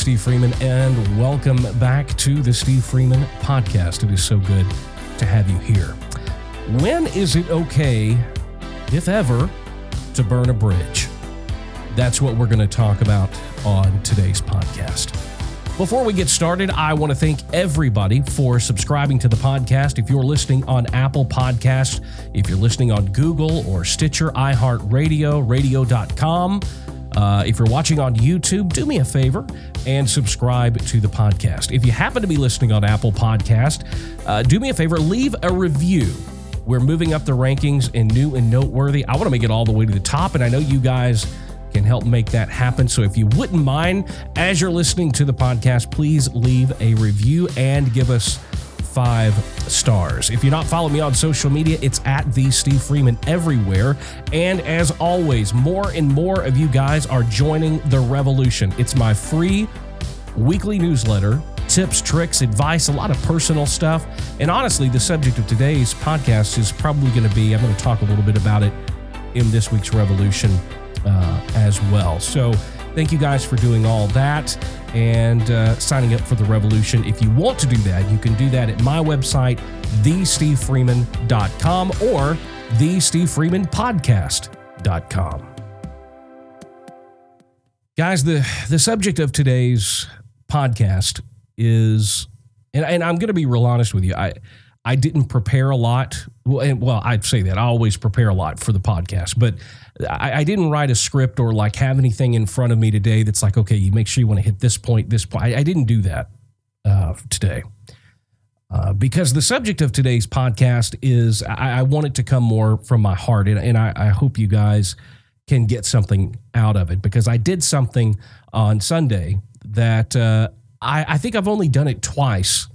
Steve Freeman, and welcome back to the Steve Freeman Podcast. It is so good to have you here. When is it okay, if ever, to burn a bridge? That's what we're going to talk about on today's podcast. Before we get started, I want to thank everybody for subscribing to the podcast. If you're listening on Apple Podcasts, if you're listening on Google or Stitcher, iHeartRadio, radio.com, if you're watching on YouTube, do me a favor and subscribe to the podcast. If you happen to be listening on Apple Podcast, do me a favor, leave a review. We're moving up the rankings in new and noteworthy. I want to make it all the way to the top, and I know you guys can help make that happen. So if you wouldn't mind, as you're listening to the podcast, please leave a review and give us 5 stars. If you're not following me on social media, it's at the Steve Freeman everywhere. And as always, more and more of you guys are joining the revolution. It's my free weekly newsletter, tips, tricks, advice, a lot of personal stuff. And honestly, the subject of today's podcast is probably going to be, I'm going to talk a little bit about it in this week's revolution as well. So thank you guys for doing all that and signing up for the revolution. If you want to do that, you can do that at my website, thestevefreeman.com or thestevefreemanpodcast.com. Guys, the subject of today's podcast is, and I'm going to be real honest with you, I didn't prepare a lot. Well, I'd say that. I always prepare a lot for the podcast, but I didn't write a script or like have anything in front of me today that's like, okay, you make sure you want to hit this point, this point. I didn't do that today because the subject of today's podcast is, I want it to come more from my heart, and I hope you guys can get something out of it, because I did something on Sunday that I think I've only done it twice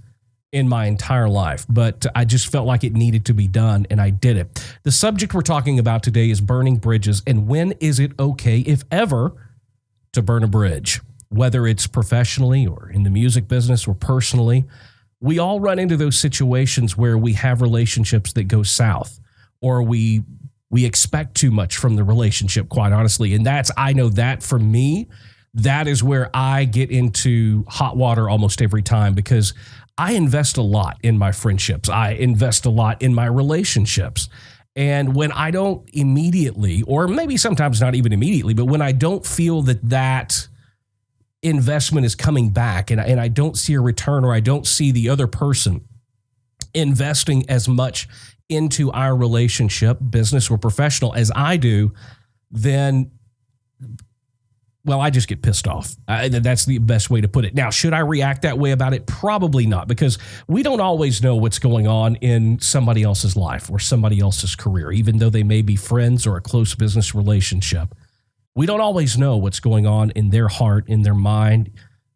in my entire life, but I just felt like it needed to be done, and I did it. The subject we're talking about today is burning bridges, and when is it okay, if ever, to burn a bridge? Whether it's professionally or in the music business or personally, we all run into those situations where we have relationships that go south, or we expect too much from the relationship, quite honestly. And I know that for me, that is where I get into hot water almost every time, because I invest a lot in my friendships. I invest a lot in my relationships. And when I don't immediately, or maybe sometimes not even immediately, but when I don't feel that investment is coming back, and I don't see a return, or I don't see the other person investing as much into our relationship, business or professional, as I do, then, well, I just get pissed off. That's the best way to put it. Now, should I react that way about it? Probably not, because we don't always know what's going on in somebody else's life or somebody else's career, even though they may be friends or a close business relationship. We don't always know what's going on in their heart, in their mind,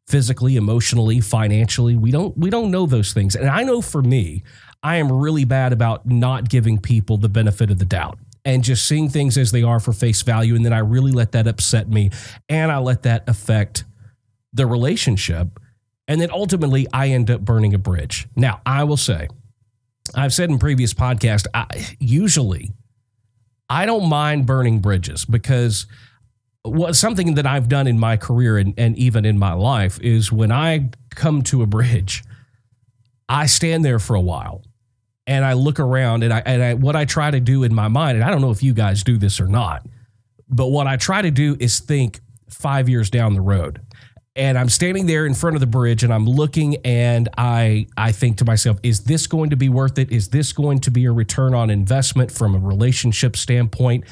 physically, emotionally, financially. We don't know those things. And I know for me, I am really bad about not giving people the benefit of the doubt and just seeing things as they are for face value. And then I really let that upset me, and I let that affect the relationship. And then ultimately I end up burning a bridge. Now, I will say, I've said in previous podcasts, usually I don't mind burning bridges, because something that I've done in my career and even in my life is when I come to a bridge, I stand there for a while. And I look around, and what I try to do in my mind, and I don't know if you guys do this or not, but what I try to do is think 5 years down the road. And I'm standing there in front of the bridge, and I'm looking, and I think to myself, is this going to be worth it? Is this going to be a return on investment from a relationship standpoint?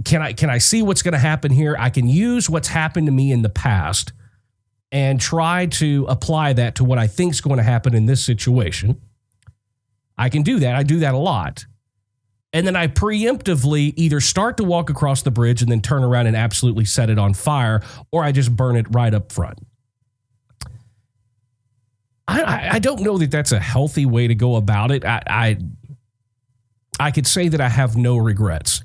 Can I see what's going to happen here? I can use what's happened to me in the past and try to apply that to what I think is going to happen in this situation. I can do that. I do that a lot. And then I preemptively either start to walk across the bridge and then turn around and absolutely set it on fire, or I just burn it right up front. I don't know that that's a healthy way to go about it. I could say that I have no regrets.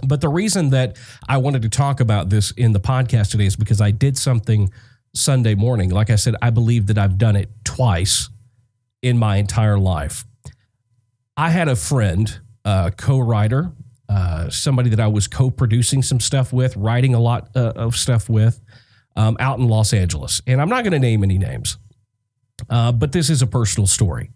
But the reason that I wanted to talk about this in the podcast today is because I did something Sunday morning. Like I said, I believe that I've done it twice in my entire life. I had a friend, co-writer, somebody that I was co-producing some stuff with, writing a lot of stuff with, out in Los Angeles. And I'm not going to name any names, but this is a personal story.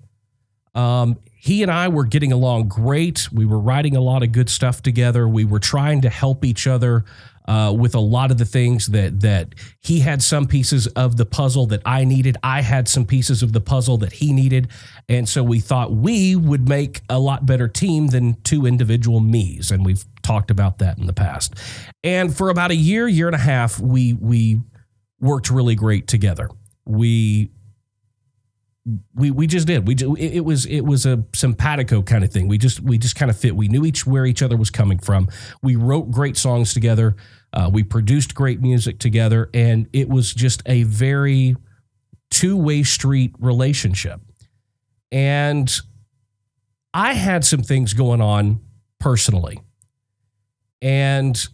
He and I were getting along great. We were writing a lot of good stuff together. We were trying to help each other with a lot of the things that he had some pieces of the puzzle that I needed. I had some pieces of the puzzle that he needed. And so we thought we would make a lot better team than two individual me's. And we've talked about that in the past. And for about a year and a half, we worked really great together. We just did. It was a simpatico kind of thing. We just kind of fit. We knew where each other was coming from. We wrote great songs together. We produced great music together, and it was just a very two-way street relationship. And I had some things going on personally, and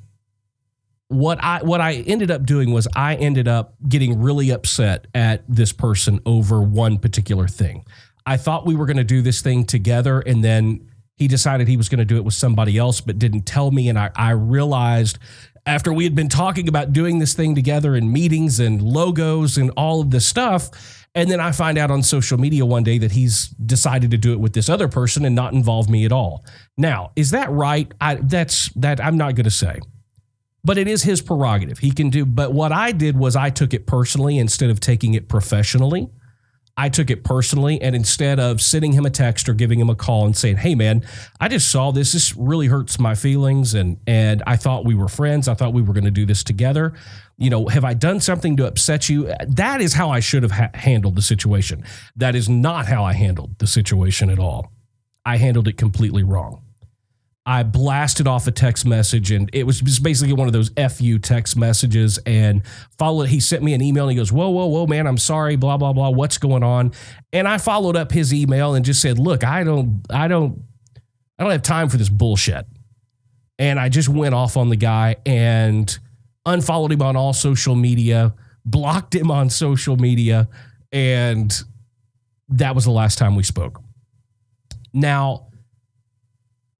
what I ended up doing was I ended up getting really upset at this person over one particular thing. I thought we were going to do this thing together, and then he decided he was going to do it with somebody else, but didn't tell me. And I realized after we had been talking about doing this thing together in meetings and logos and all of this stuff, and then I find out on social media one day that he's decided to do it with this other person and not involve me at all. Now, is that right? I'm not going to say. But it is his prerogative. He can do. But what I did was I took it personally instead of taking it professionally. I took it personally, and instead of sending him a text or giving him a call and saying, "Hey, man, I just saw this. This really hurts my feelings, and I thought we were friends. I thought we were going to do this together. You know, have I done something to upset you?" That is how I should have handled the situation. That is not how I handled the situation at all. I handled it completely wrong. I blasted off a text message, and it was just basically one of those FU text messages, and followed. He sent me an email, and he goes, whoa, man, I'm sorry, blah, blah, blah. What's going on? And I followed up his email and just said, look, I don't have time for this bullshit. And I just went off on the guy and unfollowed him on all social media, blocked him on social media, and that was the last time we spoke. Now,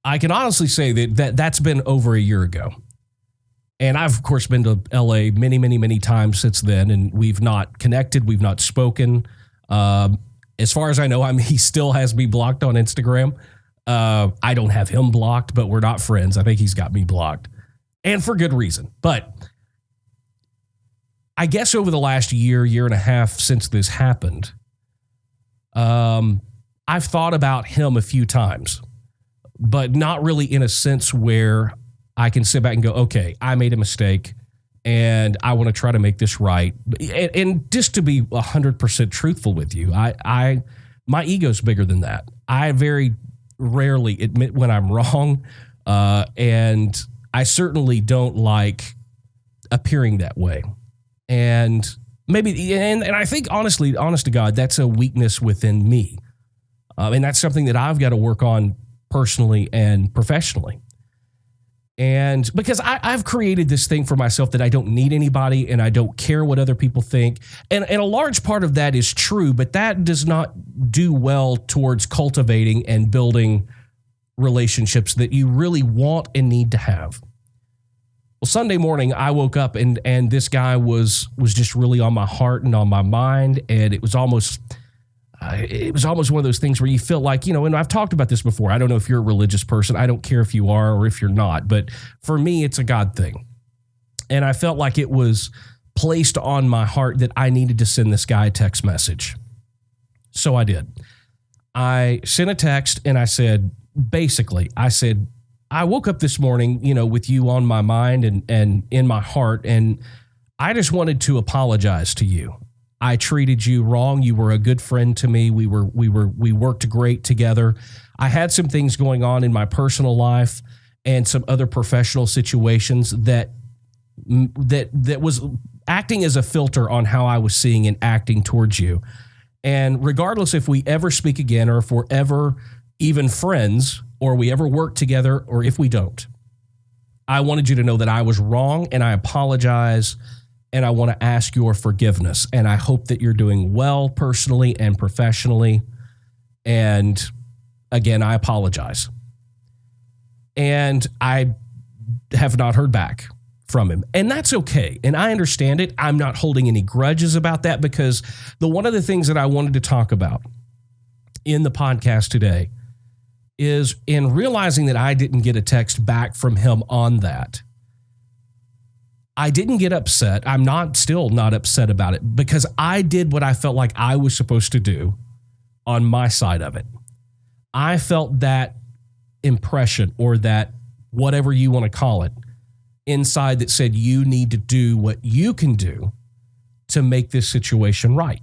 I can honestly say that's been over a year ago. And I've, of course, been to LA many, many, many times since then, and we've not connected. We've not spoken. As far as I know, he still has me blocked on Instagram. I don't have him blocked, but we're not friends. I think he's got me blocked, and for good reason. But I guess over the last year and a half since this happened, I've thought about him a few times, but not really in a sense where I can sit back and go, okay, I made a mistake and I want to try to make this right. And just to be 100% truthful with you, my ego's bigger than that. I very rarely admit when I'm wrong. And I certainly don't like appearing that way. And maybe, and I think honest to God, that's a weakness within me. And that's something that I've got to work on personally and professionally. And because I've created this thing for myself that I don't need anybody and I don't care what other people think. And a large part of that is true, but that does not do well towards cultivating and building relationships that you really want and need to have. Well, Sunday morning, I woke up and this guy was just really on my heart and on my mind. And it was almost one of those things where you feel like, and I've talked about this before. I don't know if you're a religious person. I don't care if you are or if you're not. But for me, it's a God thing. And I felt like it was placed on my heart that I needed to send this guy a text message. So I did. I sent a text and I said, I woke up this morning, with you on my mind and in my heart. And I just wanted to apologize to you. I treated you wrong. You were a good friend to me. We worked great together. I had some things going on in my personal life and some other professional situations that was acting as a filter on how I was seeing and acting towards you. And regardless if we ever speak again or if we're ever even friends or we ever work together or if we don't, I wanted you to know that I was wrong and I apologize. And I want to ask your forgiveness. And I hope that you're doing well personally and professionally. And again, I apologize. And I have not heard back from him. And that's okay. And I understand it. I'm not holding any grudges about that, because one of the things that I wanted to talk about in the podcast today is in realizing that I didn't get a text back from him on that. I didn't get upset. I'm still not upset about it, because I did what I felt like I was supposed to do on my side of it. I felt that impression, or that whatever you want to call it, inside that said you need to do what you can do to make this situation right.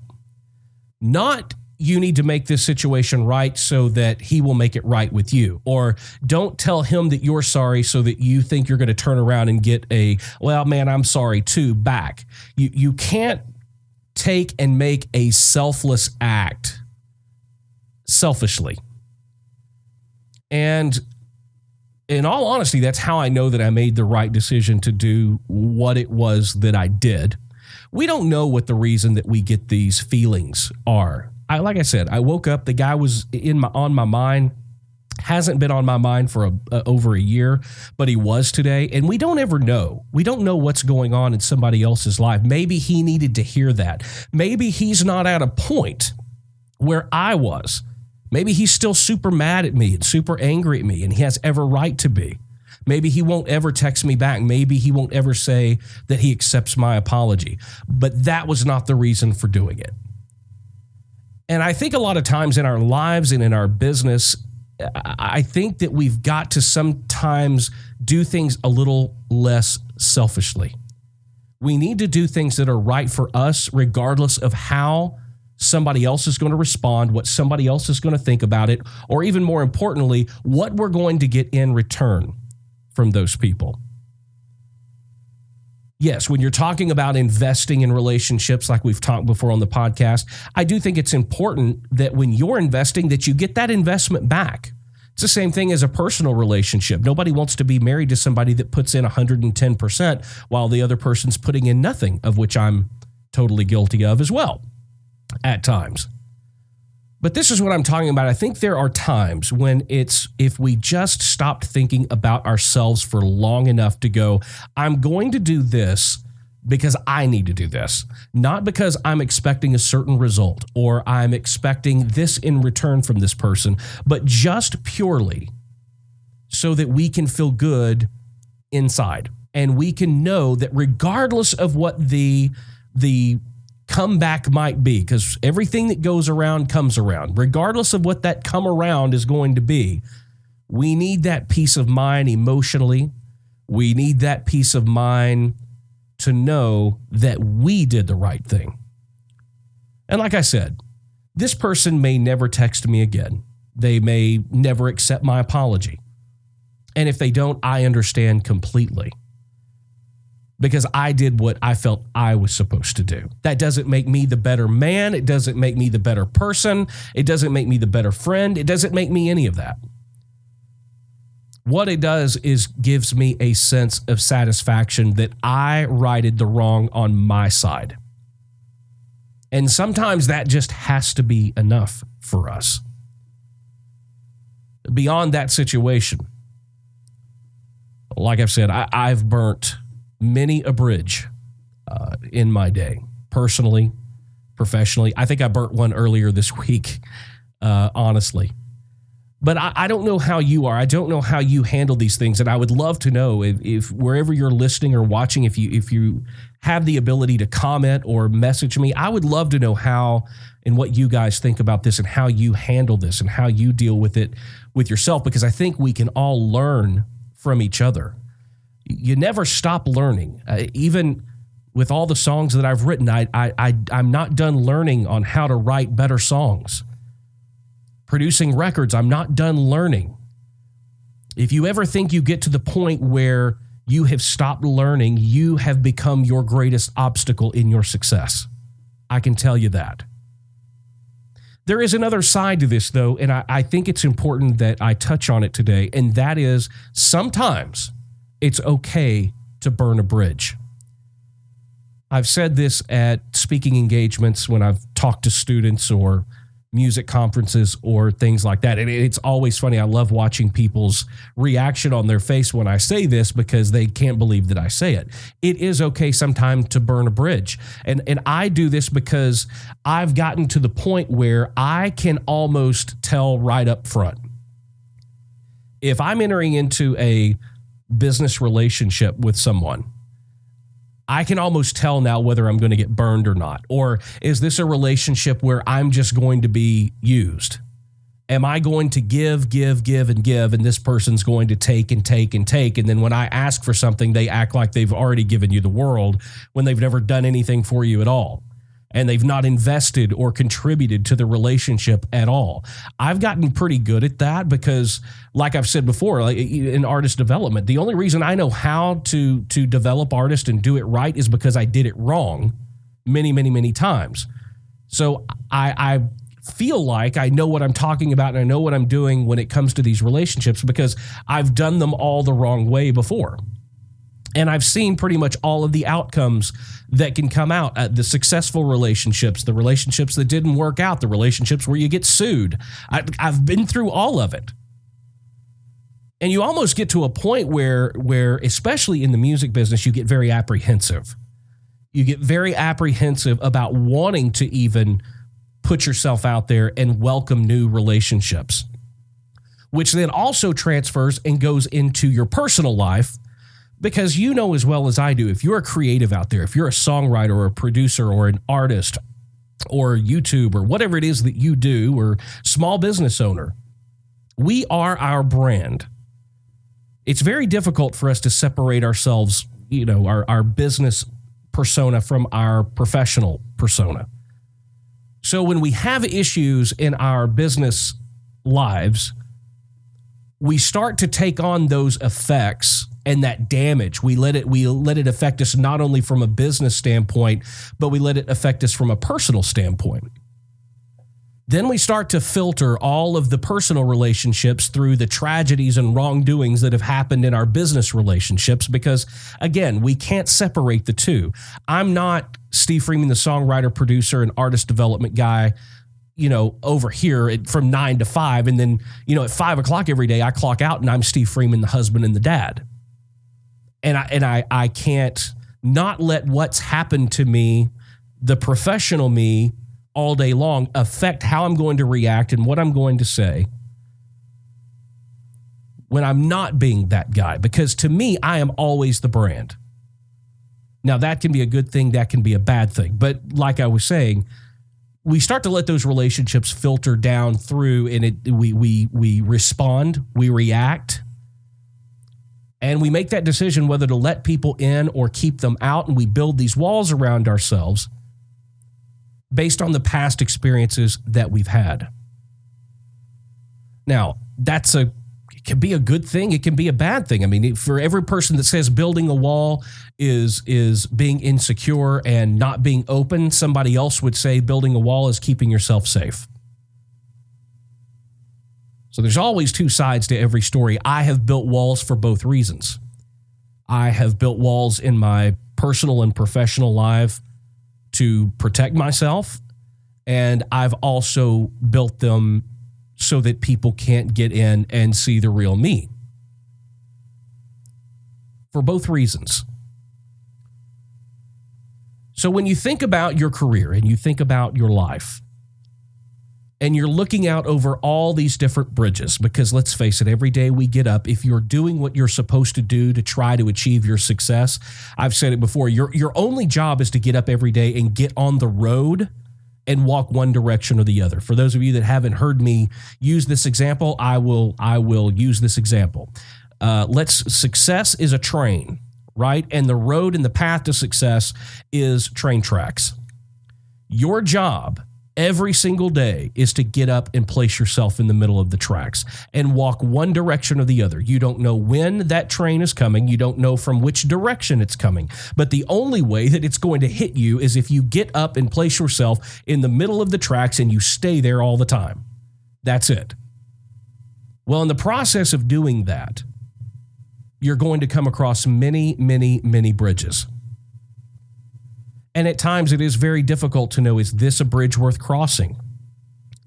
Not you need to make this situation right so that he will make it right with you. Or don't tell him that you're sorry so that you think you're going to turn around and get well, man, I'm sorry too back. You can't take and make a selfless act selfishly. And in all honesty, that's how I know that I made the right decision to do what it was that I did. We don't know what the reason that we get these feelings are. Like I said, I woke up, the guy was on my mind, hasn't been on my mind for over a year, but he was today. And we don't ever know. We don't know what's going on in somebody else's life. Maybe he needed to hear that. Maybe he's not at a point where I was. Maybe he's still super mad at me and super angry at me, and he has every right to be. Maybe he won't ever text me back. Maybe he won't ever say that he accepts my apology. But that was not the reason for doing it. And I think a lot of times in our lives and in our business, I think that we've got to sometimes do things a little less selfishly. We need to do things that are right for us, regardless of how somebody else is going to respond, what somebody else is going to think about it, or even more importantly, what we're going to get in return from those people. Yes, when you're talking about investing in relationships, like we've talked before on the podcast, I do think it's important that when you're investing, that you get that investment back. It's the same thing as a personal relationship. Nobody wants to be married to somebody that puts in 110% while the other person's putting in nothing, of which I'm totally guilty of as well at times. But this is what I'm talking about. I think there are times when if we just stopped thinking about ourselves for long enough to go, I'm going to do this because I need to do this, not because I'm expecting a certain result or I'm expecting this in return from this person, but just purely so that we can feel good inside. And we can know that regardless of what the comeback might be, because everything that goes around comes around. Regardless of what that come around is going to be, we need that peace of mind emotionally. We need that peace of mind to know that we did the right thing. And like I said, this person may never text me again. They may never accept my apology. And if they don't, I understand completely. Because I did what I felt I was supposed to do. That doesn't make me the better man. It doesn't make me the better person. It doesn't make me the better friend. It doesn't make me any of that. What it does is gives me a sense of satisfaction that I righted the wrong on my side. And sometimes that just has to be enough for us. Beyond that situation, like I've said, I've burnt many a bridge in my day, personally, professionally. I think I burnt one earlier this week, honestly. But I don't know how you are. I don't know how you handle these things. And I would love to know if wherever you're listening or watching, if you have the ability to comment or message me, I would love to know how and what you guys think about this and how you handle this and how you deal with it with yourself, because I think we can all learn from each other. You never stop learning. Even with all the songs that I've written, I'm not done learning on how to write better songs. Producing records, I'm not done learning. If you ever think you get to the point where you have stopped learning, you have become your greatest obstacle in your success. I can tell you that. There is another side to this, though, and I think it's important that I touch on it today, and that is sometimes it's okay to burn a bridge. I've said this at speaking engagements when I've talked to students or music conferences or things like that. And it's always funny. I love watching people's reaction on their face when I say this because they can't believe that I say it. It is okay sometimes to burn a bridge. And I do this because I've gotten to the point where I can almost tell right up front. If I'm entering into a business relationship with someone, I can almost tell now whether I'm going to get burned or not. Or is this a relationship where I'm just going to be used? Am I going to give, and this person's going to take and take and take? And then when I ask for something, they act like they've already given you the world when they've never done anything for you at all. And they've not invested or contributed to the relationship at all. I've gotten pretty good at that because, like I've said before, like in artist development, the only reason I know how to develop artists and do it right is because I did it wrong many times. So I feel like I know what I'm talking about and I know what I'm doing when it comes to these relationships because I've done them all the wrong way before. And I've seen pretty much all of the outcomes that can come out, the successful relationships, the relationships that didn't work out, the relationships where you get sued. I've been through all of it. And you almost get to a point where, especially in the music business, you get very apprehensive. You get very apprehensive about wanting to even put yourself out there and welcome new relationships, which then also transfers and goes into your personal life. Because you know as well as I do, if you're a creative out there, if you're a songwriter or a producer or an artist or YouTube or whatever it is that you do or small business owner, we are our brand. It's very difficult for us to separate ourselves, our business persona from our professional persona. So when we have issues in our business lives, we start to take on those effects and that damage. We let it affect us not only from a business standpoint, but we let it affect us from a personal standpoint. Then we start to filter all of the personal relationships through the tragedies and wrongdoings that have happened in our business relationships because, again, we can't separate the two. I'm not Steve Freeman, the songwriter, producer, and artist development guy, over here from 9 to 5. And then, at 5 o'clock every day, I clock out and I'm Steve Freeman, the husband and the dad. And I can't not let what's happened to me, the professional me, all day long affect how I'm going to react and what I'm going to say when I'm not being that guy. Because to me, I am always the brand. Now, that can be a good thing. That can be a bad thing. But like I was saying, we start to let those relationships filter down through and we respond, we react. And we make that decision whether to let people in or keep them out. And we build these walls around ourselves based on the past experiences that we've had. Now, it can be a good thing. It can be a bad thing. I mean, for every person that says building a wall is being insecure and not being open, somebody else would say building a wall is keeping yourself safe. So there's always two sides to every story. I have built walls for both reasons. I have built walls in my personal and professional life to protect myself, and I've also built them so that people can't get in and see the real me. For both reasons. So when you think about your career and you think about your life, and you're looking out over all these different bridges, because let's face it, every day we get up, if you're doing what you're supposed to do to try to achieve your success, I've said it before, your only job is to get up every day and get on the road and walk one direction or the other. For those of you that haven't heard me use this example, I will use this example. Success is a train, right? And the road and the path to success is train tracks. Your job every single day is to get up and place yourself in the middle of the tracks and walk one direction or the other. You don't know when that train is coming. You don't know from which direction it's coming. But the only way that it's going to hit you is if you get up and place yourself in the middle of the tracks and you stay there all the time. That's it. Well, in the process of doing that, you're going to come across many, many, many bridges. And at times it is very difficult to know, is this a bridge worth crossing?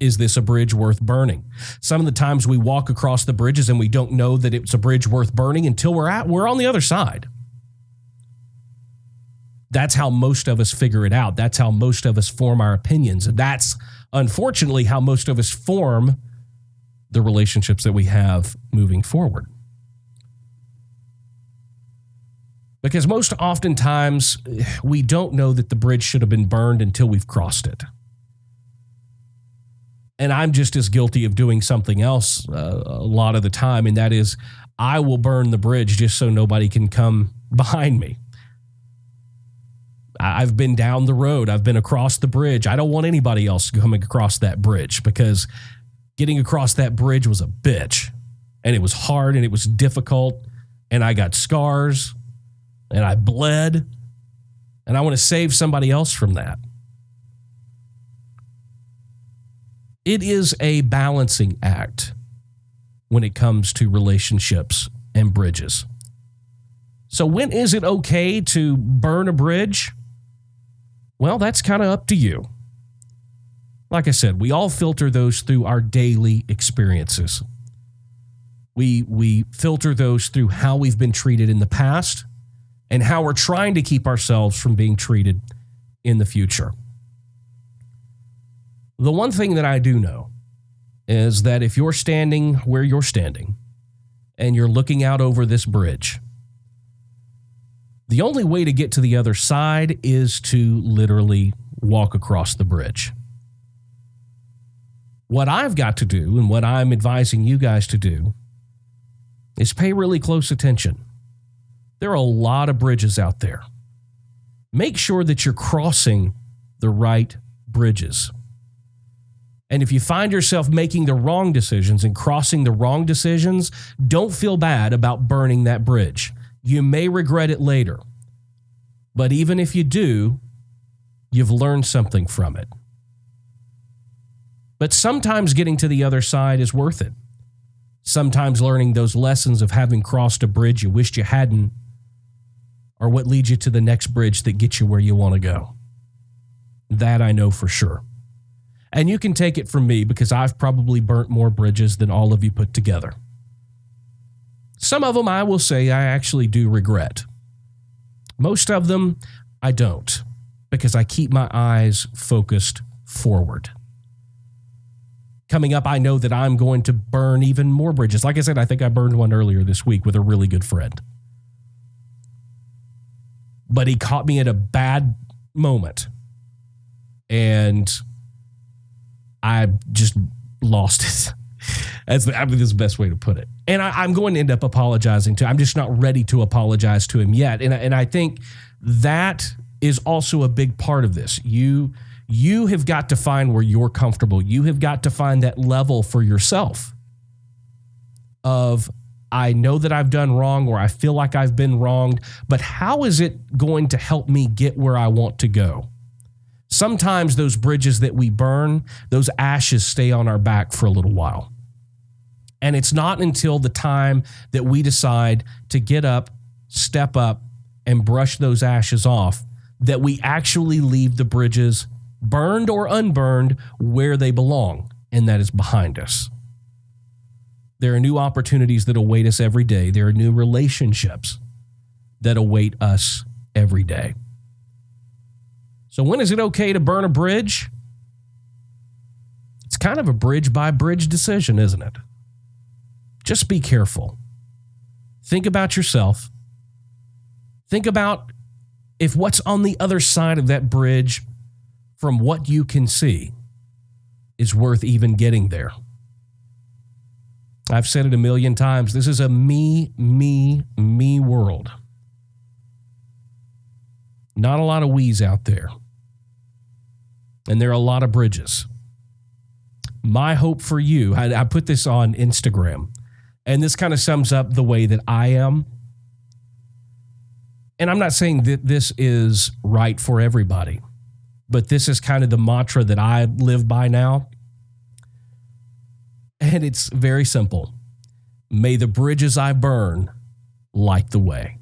Is this a bridge worth burning? Some of the times we walk across the bridges and we don't know that it's a bridge worth burning until we're on the other side. That's how most of us figure it out. That's how most of us form our opinions. And that's unfortunately how most of us form the relationships that we have moving forward. Because most oftentimes we don't know that the bridge should have been burned until we've crossed it. And I'm just as guilty of doing something else a lot of the time, and that is I will burn the bridge just so nobody can come behind me. I've been down the road. I've been across the bridge. I don't want anybody else coming across that bridge because getting across that bridge was a bitch. And it was hard and it was difficult. And I got scars and I bled. And I want to save somebody else from that. It is a balancing act when it comes to relationships and bridges. So when is it okay to burn a bridge? Well, that's kind of up to you. Like I said, we all filter those through our daily experiences. We filter those through how we've been treated in the past and how we're trying to keep ourselves from being treated in the future. The one thing that I do know is that if you're standing where you're standing and you're looking out over this bridge, the only way to get to the other side is to literally walk across the bridge. What I've got to do and what I'm advising you guys to do is pay really close attention. There are a lot of bridges out there. Make sure that you're crossing the right bridges. And if you find yourself making the wrong decisions and crossing the wrong decisions, don't feel bad about burning that bridge. You may regret it later. But even if you do, you've learned something from it. But sometimes getting to the other side is worth it. Sometimes learning those lessons of having crossed a bridge you wished you hadn't are what leads you to the next bridge that gets you where you want to go. That I know for sure. And you can take it from me because I've probably burnt more bridges than all of you put together. Some of them I will say I actually do regret. Most of them I don't because I keep my eyes focused forward. Coming up, I know that I'm going to burn even more bridges. Like I said, I think I burned one earlier this week with a really good friend. But he caught me at a bad moment. And I just lost it. That's the best way to put it. And I'm going to end up apologizing to him. I'm just not ready to apologize to him yet. And I think that is also a big part of this. You have got to find where you're comfortable. You have got to find that level for yourself of, I know that I've done wrong or I feel like I've been wronged, but how is it going to help me get where I want to go? Sometimes those bridges that we burn, those ashes stay on our back for a little while. And it's not until the time that we decide to get up, step up, and brush those ashes off that we actually leave the bridges, burned or unburned, where they belong, and that is behind us. There are new opportunities that await us every day. There are new relationships that await us every day. So when is it okay to burn a bridge? It's kind of a bridge-by-bridge decision, isn't it? Just be careful. Think about yourself. Think about if what's on the other side of that bridge from what you can see is worth even getting there. I've said it a million times. This is a me world. Not a lot of we's out there. And there are a lot of bridges. My hope for you, I put this on Instagram, and this kind of sums up the way that I am. And I'm not saying that this is right for everybody, but this is kind of the mantra that I live by now. And it's very simple. May the bridges I burn light the way.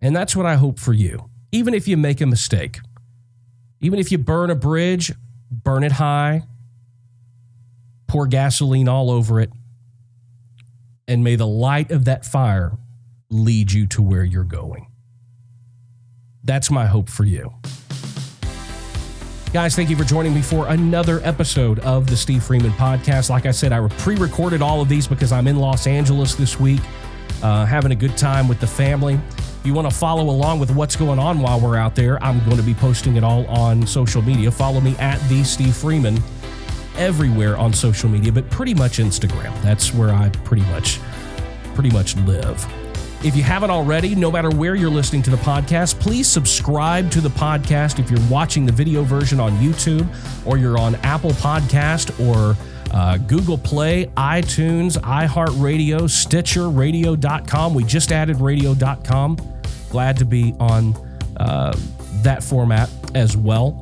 And that's what I hope for you. Even if you make a mistake, even if you burn a bridge, burn it high, pour gasoline all over it, and may the light of that fire lead you to where you're going. That's my hope for you. Guys, thank you for joining me for another episode of the Steve Freeman Podcast. Like I said, I pre-recorded all of these because I'm in Los Angeles this week, having a good time with the family. If you want to follow along with what's going on while we're out there, I'm going to be posting it all on social media. Follow me at the Steve Freeman everywhere on social media, but pretty much Instagram. That's where I pretty much live. If you haven't already, no matter where you're listening to the podcast, please subscribe to the podcast. If you're watching the video version on YouTube, or you're on Apple Podcast or Google Play, iTunes, iHeartRadio, Stitcher, radio.com. We just added radio.com. Glad to be on that format as well.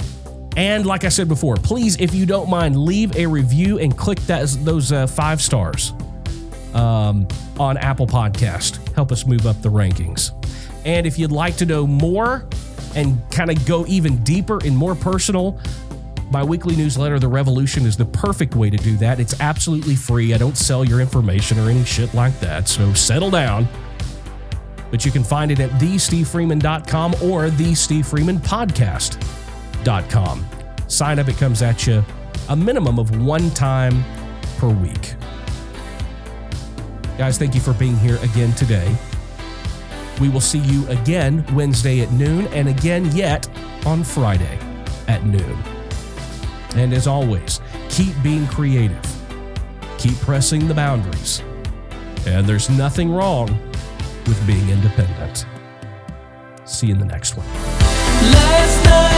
And like I said before, please, if you don't mind, leave a review and click those 5 stars on Apple Podcast. Help us move up the rankings. And if you'd like to know more and kind of go even deeper and more personal, my weekly newsletter, The Revolution, is the perfect way to do that. It's absolutely free. I don't sell your information or any shit like that, so settle down. But you can find it at thestevefreeman.com or thestevefreemanpodcast.com. Sign up, it comes at you a minimum of 1 time per week. Guys, thank you for being here again today. We will see you again Wednesday at noon, and again yet on Friday at noon. And as always, keep being creative. Keep pressing the boundaries. And there's nothing wrong with being independent. See you in the next one. Last night